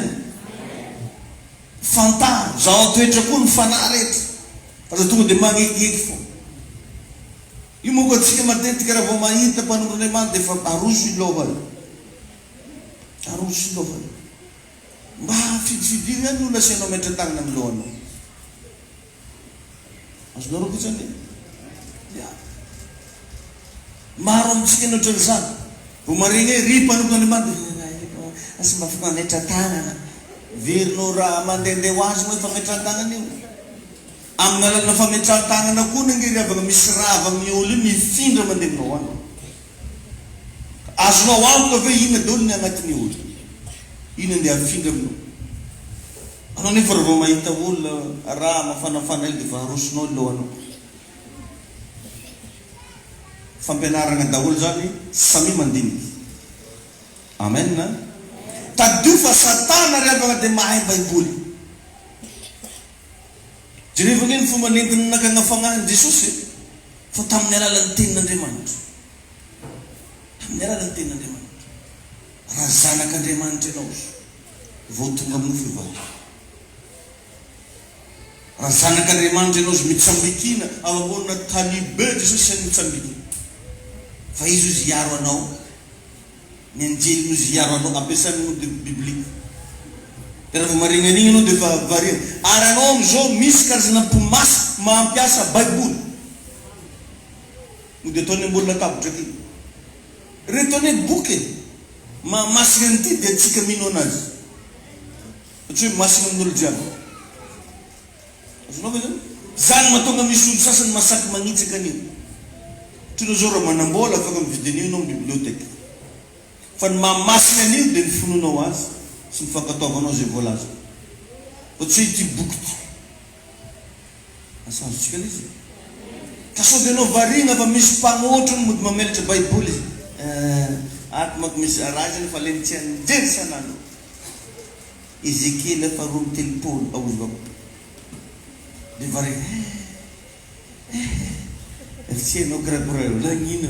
fantaro zaho atoetra koa ny fanahy rehetra fa za tonga dia magnekineky fo io moa koa atsika matetika raha vao mahita mpanor'Andriamanitra dia efa aroso ilohany aroso ilohany mba fidifidiry ihany olona asianao maitran-tagnana amin'ny lohanao azonareo koa zany maro amintsika ny ohatran'izany vo maregny hoe ry mpanompon'Andriamanitra asy mba afaka mametra-tagnana verinao raha mandehandeha ho azy moa fametra-tagnana io amin'ny alalana fametra-tagnana koa nangery avana misy rava amin'ny olo io mifindra mandehanao any azonao antoka ve ina daholo ny agnatin'ny olo ina andeha afindra aminao anao nefa raha vao mahita olona raha mafanafana ely dia fa arosonao lohanao fampianarana daholo zany samy mandiniky amen tadio fa Satana riavagna dia mahay Baiboly jerevagna eny fomba nentiny nakagna fagnahin Jesosy fa tamin'ny alalan'ny tenin'Andriamanitra tamin'ny alalan'ny tenin'Andriamanitra raha zanak'Andriamanitra ianao vao tonga amin'ny fivavaka raha zanak'Andriamanitra ianao izy mitsambikina ao ambonina talibe Jesosy any mitsambikina fa izy izy hiaro anao ny anjeliny izy hiaro anao ampiasany mody biblika Raha marina an'igny anao dia efa variana. Ary anao amin'izao misy karazana mpimasy mampiasa baiboly. Dia ataony amboly latabatra aty. Reto ane boky masina an'ity dia tsika mino anazy. Satria hoe masina amin'olo jiaby. Azonao ve zany? Zany mahatonga misy olo sasany masaky magnitsaka an'io. Tena zao raha manambola afaka mividin'io anao amin'ny biblioteka. Fa ny mahamasina an'io dia ny finoanao azy sy ny fankataovanao zay voalaza. Fa tsy hoe ity boky ity. Asanzotsika le izy. Ka sao dia anao variana fa misy mpanoatra mody mamelatra baiboly izy. Ato manko misy arazany fa leny tsy anjery sanandro. Ezekiel faharoa amby telopolo aozoko. Dia variana. Tsy hainao kirakoray lagnino.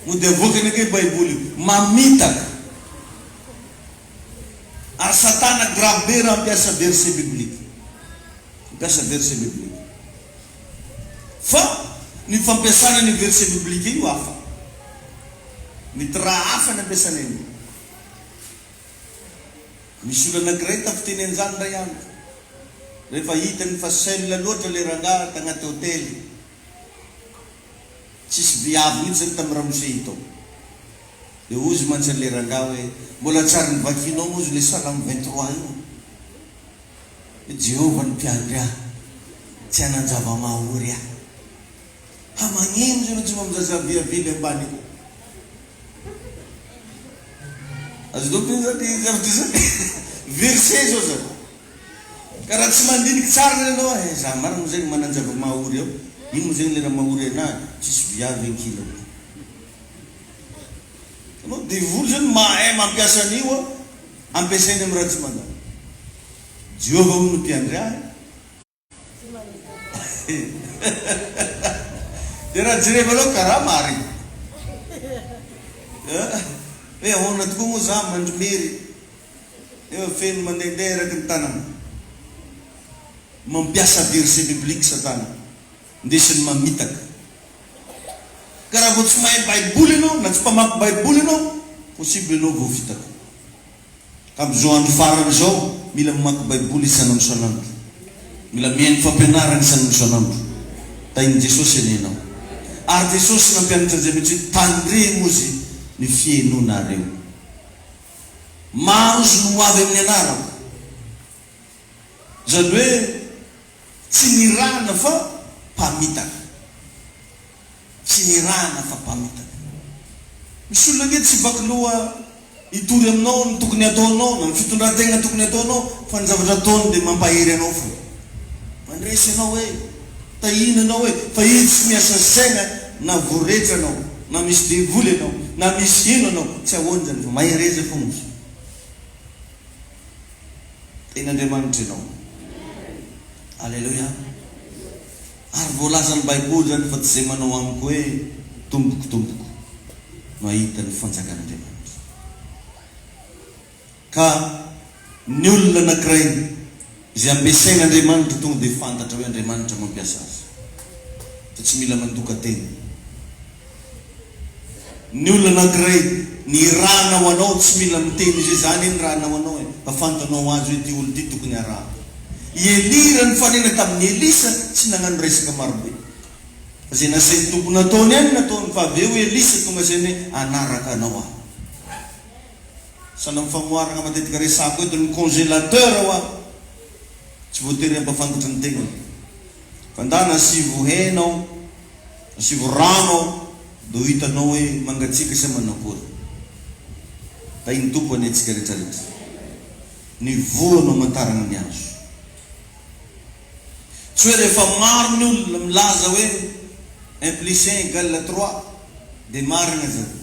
Mody avoakany ake baiboly mamitaka. Ary satana grave be raha mampiasa verset biblique. Mampiasa verset biblique. Fa ny fampiasana ny verset biblique io hafa. Mety raha hafa ny ampiasana iny. Misy olo anankiray tafiteny an'izany ray andro. Rehefa hitany fa seule loatra le rangaha tagnaty hôtely. Tsisy viavy mihitsy zany tamin'ny ramose hitao. Dia ozy mantsy le rangaha hoe mbola tsary ny vakinao mozy le Salamo 23 io. Jehovah ny mpiandry ahy, tsy hananjava mahory ahy. Magnino zany tsy mamizazaviavily ambany. Azo doko zany zavatra zany. Verset zao zany. Ka raha tsy mandiniky tsara zany anao, za marina zay mananjava mahory ao. Ino mo zany le raha mahory anahy, tsisy viavy ankila. Anao devoly zany mahay mampiasa an'io ampiasainy amin'ny raha tsy mandany. Jehovah hono mpiandry ahy. Dia raha jereva alao karaha marina. Hoe ahoana tokoa moa za mandromery. Eo feno mandehandeha eraky ny tanana. Mampiasa verset biblique satana. Ndesiny mamitaka. Ka raha vao tsy mahay baiboly anao, na tsy mpamaky baiboly anao, possible anao vao vitaka. Ka amin'izao andro farany zao, mila mamaky baiboly isanandro isanandro. Mila mihaino fampianarana isanandro isanandro. Tain'i Jesosy enenao. Ary Jesosy nampianatra an'izay mihitsy tandre mozy ny fihainonareo. Maro izy no avy amin'ny anarako. Zany hoe tsy nirahana fa mpamitaka. Tsy nirahana fa mpamitaka. Misy olona nge tsy vaky loha hitory aminao ny tokony ataonao, na ny fitondran-tegna tokony ataonao, fa ny zavatra ataony dia mampahery anao fo. Mandresy anao hoe, tahina anao hoe, fa izy tsy miasa saigna na voretra anao, na misy devoly anao, na misy ino anao, tsy ahoany zany fa mahereza fogna. Ten'Andriamanitra ianao. Alleluia. Ary voalaza ny baiboly zany fa tsy zay manao amiko hoe tomboko mahita ny fanjakan'Andriamanitra. Ka ny olona anankiray izay ampiasain'Andriamanitra tonga dia fantatra hoe Andriamanitra mampiasa azy. Fa tsy mila mandoka tena. Ny olona anankiray ny raha anao anao tsy mila miteny izay zany ny raha anao anao fa fantanao azy hoe ty olo ty tokony araha. Elira ny fanena tamin'ny Elisa tsy nagnano resaka marobe. Fa zay nasainy tompony ataony ihany nataony, fa aveo Elisa tonga sainy anaraka anao aho. Sana mifamoarana matetika resako eto ny congélateur ao aho. Tsy voatery ampafantatra ny tegna. Fa nda nasivo hena ao, nasivo rano ao, do hitanao hoe mangatsika sa manakory. Da iny tompo anetsika rehetrarehetra. Ny voanao mantarana ny azo. Tsy hoe rehefa maro ny olona milaza hoe 1 plus 1 égale 3 dia marina zany.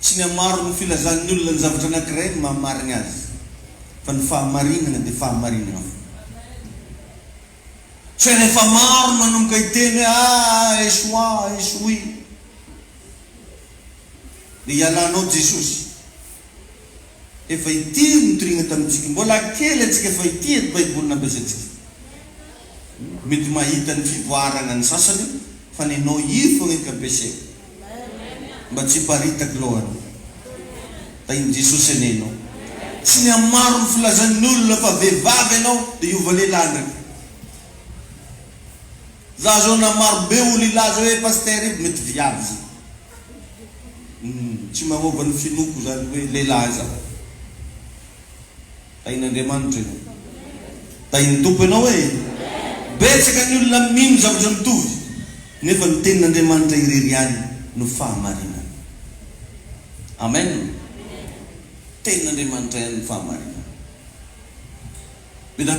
Tsy ny maro ny filazan'ny olona ny zavatra anankiray ny mahamarina azy. Fa ny fahamarinana dia fahamarinana. Tsy hoe rehefa maro manomboka hiteny hoe échoui. Dia ialanao Jesosy. Efa ity nitorina tamintsika. Mbola kely atsika efa ity eto baiboly nampiasatsika. Mety mahita ny fivoarana ny sasany fa nenao io fogna ny ampiasaina. mba tsy hiparitaka lohany tainy Jesosy anenao tsy ny amaro ny filazan'ny olona fa vehivavy ianao dia iova lehilahy ndraiky za zao na marobe olo ilaza hoe paster io mety viavy zay tsy magnova ny finoko zany hoe lehilahy za tain'Andriamanitra io tain'ny tompo ianao hoe betsaka ny olona mino zavatra mitovy nefa ny tenin'Andriamanitra ireriany no fahamarinana. Amen. Tenin'Andriamanitra ihany no fahamarinana.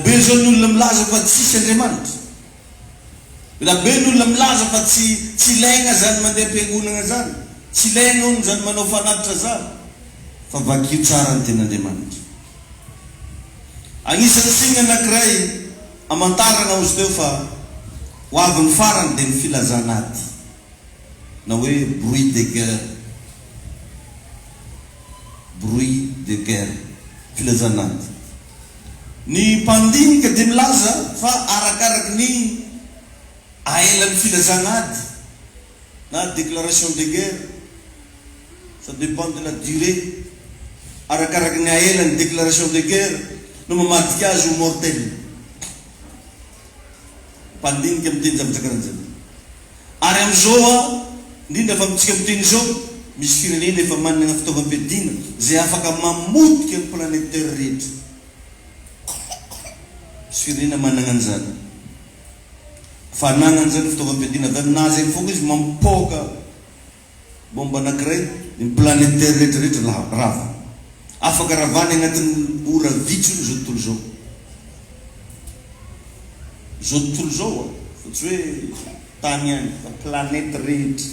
Be zao ny olona milaza fa tsisy Andriamanitra. Be ny olona milaza fa tsy ilaigna zany mandeha am-piangonana zany, tsy ilaigna hono zany manao fanatitra zany, fa vakio tsara ny tenin'Andriamanitra. Agnisan'ny signa anankiray amantarana ozy teo fa ho avy ny farany dia ny filazana ady na hoe bruit de guerre. Bruit de guerre, filazana ady. Ny mpandinika dia milaza fa arakaraky ny aelan'ny filazana ady na déclaration de guerre, ça dépend de la durée. Arakaraky ny aelan'ny déclaration de guerre no mamadika azy ho mortel. Mpandinika miteny zavatra karan'izany. Ary amin'izao indrindra fa mitsika miteny izao misy firenena efa manana fitaovam-piadiana zay afaka mamotika ny planetaire rehetra. Misy firenena manana an'izany. Fanana an'izany fitaovam-piadiana avy aminazy eny foana izy mampipoaka bomba anankiray ny planetaire rehetrarehetra rava. Afaka ravany agnatin'ny ora vitsy io zao tontolo zao. Zao tontolo zao fa tsy hoe tany ihany fa planeta rehetra.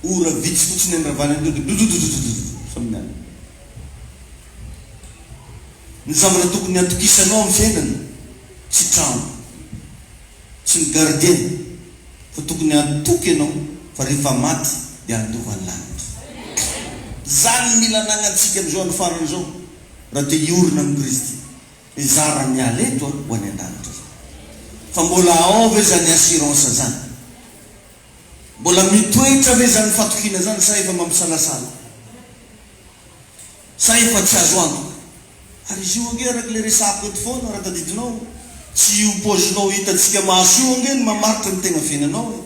Ora vitsy fotsiny ny ravany samiany. Ny zavatra tokony atokisanao amin'ny fiainana tsy trano, tsy ny gardien, fa tokony atoky ianao fa rehefa maty dia andovany lanitra. Zany mila anagnatsika amin'izao any farany zao raha te hiorina amin'ny Kristy. Izara miala eto ho any an-danitra. Fa mbola ao ve zany assurance zany? Mbola mitoetra ve zany fatokina zany sa efa mampisalasala? Sa efa tsy azo antoka? Ary izy io ange araky le resako eto foana raha tadidinao, tsy io pozinao hitatsika maso io ange ny mamaritra ny tegna fiainanao.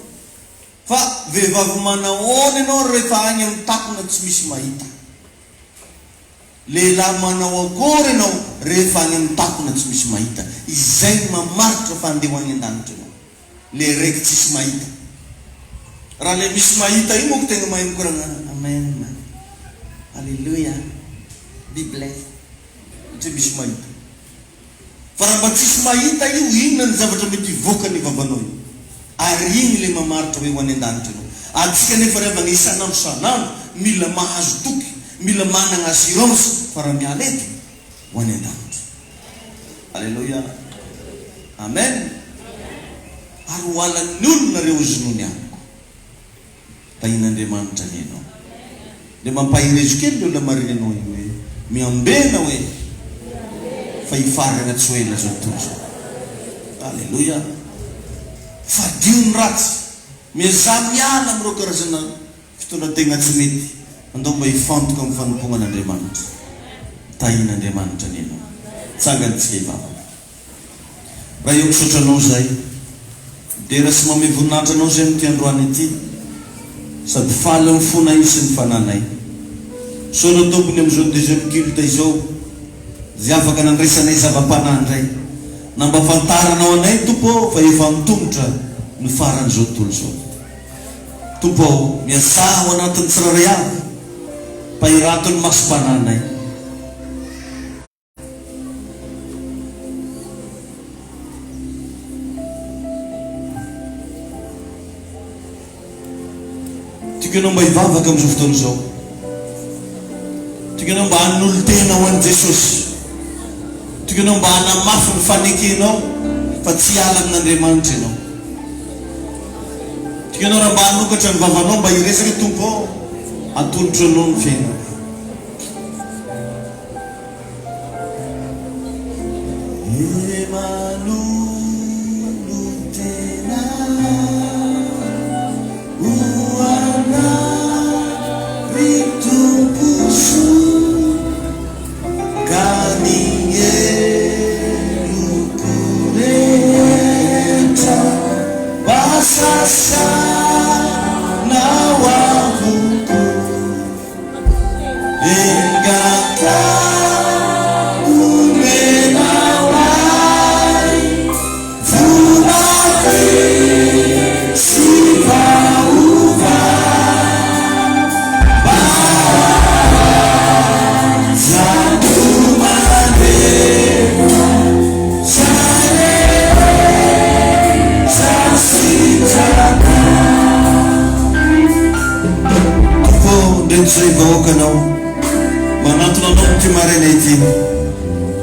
Fa vehivavy manahoana ianao rehefa agny amin'ny takona tsy misy mahita. Lehilahy manao akory ianao rehefa agny amin'ny takona tsy misy mahita. Izay ny mamaritra fa andeha ho any an-danitra ianao. Le raiky tsisy mahita. Raha le misy mahita io moa tegna mahay mikoragna amen. Alléluia. Be blessed. Tsy misy mahita. Fa raha mba tsisy mahita io, inona ny zavatra mety hivoaka ny vavanao io? Ary igny le mamaritra hoe ho any an-danitra ianao. Atsika nefa rehefa ny isanandro sanandro mila mahazo toky, mila manana assurance fa raha miala eto ho any an-danitra. Alléluia. Amen. Ary ho alan'ny olona reo zonony amiko. Tain'Andriamanitra ny ianao. Dia mampahirezo kely le olona marinanao io hoe miambena hoe fa hifarana tsy ho ela zao tontolo zao. Alléluia. Fa dio ny ratsy miaza miala amin'ireo karazana fitondran-tegna tsy mety andao mba hifantoka amin'ny fanompoan'Andriamanitra. Tain'Andriamanitra ny ianao. Tsangantsika hivavaka. Raha eo misotranao zay dia raha sy mame voninahitra anao zay amin'ity androany ity, sady faly amin'ny fona io sy ny fananay. Soana tompony amin'izao deuxième culte izao zay afaka nandresanay zava-panandray. Na mba fantaranao anay Tompo fa efa mitongotra ny faran'izao tontolo zao. Tompo miasa ao anatin'ny tsiraray avy mpahirato ny masom-pananay. Tiako ianao mba hivavaka amin'izao fotoana izao. Tiako ianao mba hanolo tena ho an'i Jesosy. Tiako ianao mba hanamafy ny fanekenao fa tsy ala amin'Andriamanitra ianao. Tiako ianao raha mba hanokatra ny vavanao mba hiresaka Tompo atolotro anao ny fiainana. Manolo tena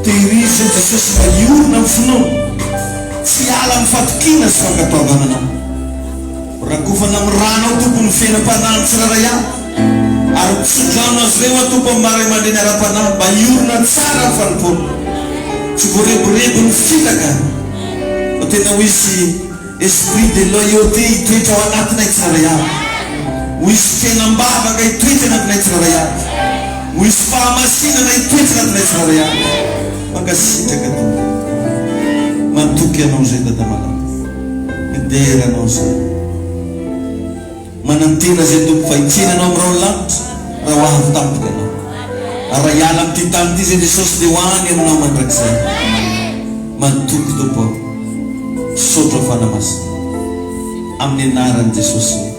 Tehirizy Jesosy mahiorina amin'ny finoana, tsy ala amin'ny fatokina sy fankatoavana anao. Rakofana amin'ny ranao tompo ny fiainam-panahy tsiraray ahy, ary tsodranao azy ireo atompo amin'ny maray aman-dreny ara-panahy, mba hiorina tsara ny fanompona, tsy voareborebo ny fitaka, fa tena ho isy esprit de loyauté hitoetra ao anatinay tsiraray ahy, ho isy fiainam-bavaka hitoetra anatinay tsiraray ahy, ho isy fahamasinana hitoetra anatinay tsiraray ahy. Mankasitraka tompo, mantoky anao zay dada malaky, midera anao zay, manantena zay tompo fa hitsenanao amin'irao lavitra raha ho avy tampoka anao. Raha hiala amin'ity tany ity zay Jesosy dia ho any aminao mandrakizay. Mantoky tompo aho, sotro fanamasina amin'ny anaran'i Jesosy.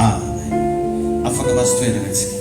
Amen. Afaka maso toerana antsika.